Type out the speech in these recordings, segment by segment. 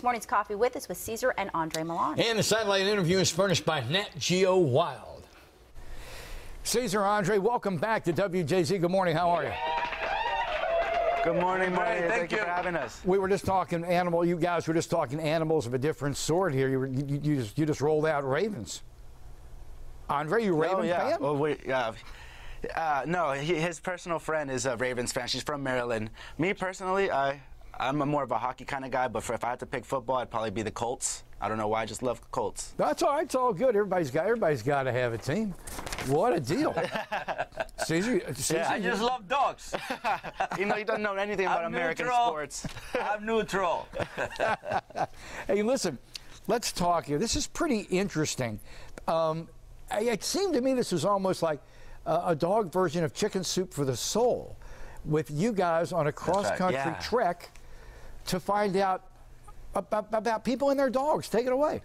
This morning's Coffee With is with Cesar and Andre Milan. And the satellite interview is furnished by Nat Geo Wild. Cesar, Andre, welcome back to WJZ. Good morning. How are you? Good morning, Marty. Thank you for having us. We were just talking animal. You guys were just talking animals of a different sort here. You just rolled out ravens. Andre, you a Raven fan? Well, no, his personal friend is a Ravens fan. She's from Maryland. Me personally, I'm more of a hockey kind of guy, but if I had to pick football, I'd probably be the Colts. I don't know why, I just love Colts. That's all right. It's all good. Everybody's got to have a team. What a deal. Cesar, I just love dogs. You know, he doesn't know anything about American sports. I'm neutral. Hey, listen, let's talk here. This is pretty interesting. It seemed to me this was almost like a dog version of Chicken Soup for the Soul, with you guys on a cross-country trek to find out about people and their dogs. Take it away.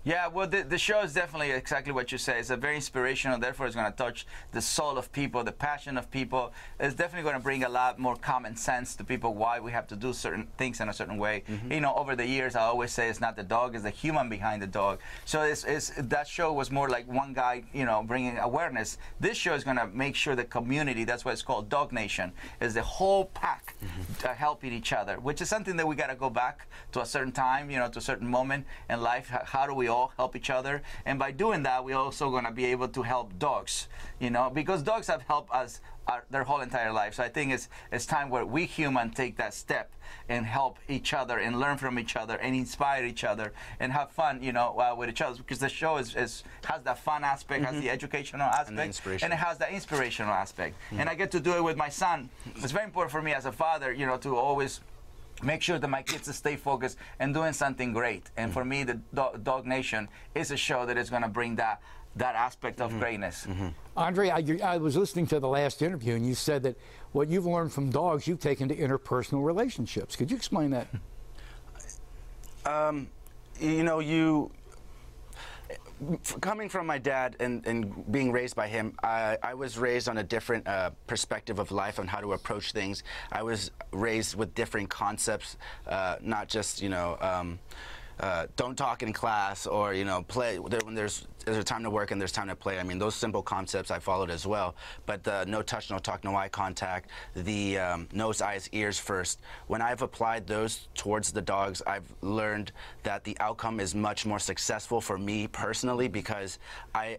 Yeah, well, the show is definitely exactly what you say. It's a very inspirational, therefore it's going to touch the soul of people, the passion of people. It's definitely going to bring a lot more common sense to people why we have to do certain things in a certain way. You know, over the years, I always say it's not the dog, it's the human behind the dog. So that show was more like one guy, you know, bringing awareness. This show is going to make sure the community, that's why it's called Dog Nation, is the whole pack helping each other, which is something that we got to go back to a certain time, you know, to a certain moment in life. How do we all help each other? And by doing that, we're also going to be able to help dogs, you know, because dogs have helped us their whole entire life. So I think it's time where we humans take that step and help each other and learn from each other and inspire each other and have fun, you know, with each other, because the show has that fun aspect, has the educational aspect, and it has the inspirational aspect. And I get to do it with my son. It's very important for me as a father, you know, to always make sure that my kids stay focused and doing something great. And for me, the Dog Nation is a show that is going to bring that aspect of greatness. Andre, I was listening to the last interview, and you said that what you've learned from dogs, you've taken to interpersonal relationships. Could you explain that? You know, coming from my dad and being raised by him, I was raised on a different perspective of life on how to approach things. I was raised with different concepts, not just, you know, don't talk in class, or, you know, play when there's a time to work and there's time to play. I mean, those simple concepts I followed as well. But the no touch, no talk, no eye contact, the nose, eyes, ears first. When I've applied those towards the dogs, I've learned that the outcome is much more successful for me personally, because I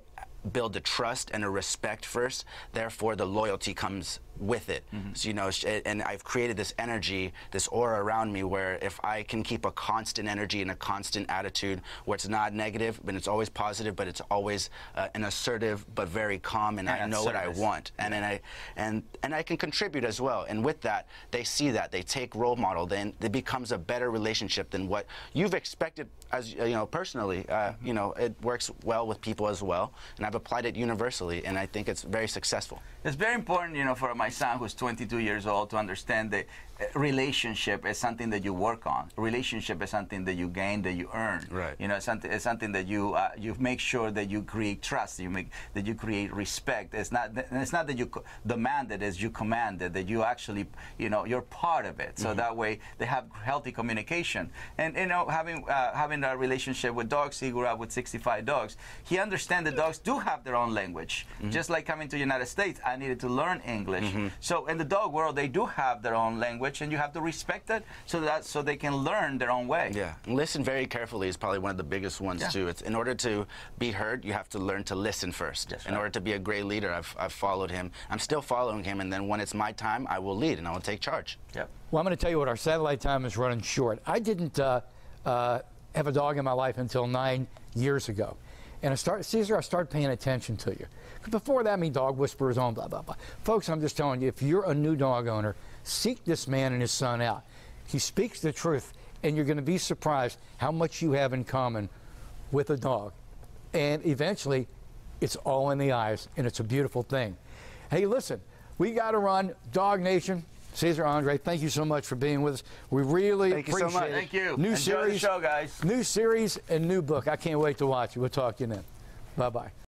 build a trust and a respect first, therefore the loyalty comes with it. So, you know, and I've created this energy, this aura around me, where if I can keep a constant energy and a constant attitude where it's not negative, but it's always positive, but it's always an assertive but very calm, and I know what I want, and I can contribute as well. And with that, they see that, they take role model, then it becomes a better relationship than what you've expected. As you know, personally, you know, it works well with people as well, and I've applied it universally, and I think it's very successful. It's very important, you know, for my son who's 22 years old to understand that relationship is something that you work on. Relationship is something that you gain, that you earn. Right. You know, it's something that you make sure that you create trust. That you create respect. It's not that you demand it, it's you command it. That you actually, you know, you're part of it. So that way they have healthy communication. And you know, having a relationship with dogs, he grew up with 65 dogs. He understands that dogs do have their own language. Just like coming to the United States, I needed to learn English. So in the dog world, they do have their own language, and you have to respect it so they can learn their own way. Yeah, and listen very carefully is probably one of the biggest ones too. It's in order to be heard, you have to learn to listen first. In order to be a great leader, I've followed him. I'm still following him, and then when it's my time, I will lead and I will take charge. Yep. Well, I'm going to tell you what, our satellite time is running short. I didn't have a dog in my life until 9 years ago. And Cesar, I started paying attention to you. Before that, dog whisperers on, blah, blah, blah. Folks, I'm just telling you, if you're a new dog owner, seek this man and his son out. He speaks the truth, and you're going to be surprised how much you have in common with a dog. And eventually, it's all in the eyes, and it's a beautiful thing. Hey, listen, we got to run. Dog Nation, Cesar, Andre, thank you so much for being with us. We really appreciate it. Thank you. New Enjoy series, the show, guys. New series and new book. I can't wait to watch it. We'll talk to you then. Bye-bye.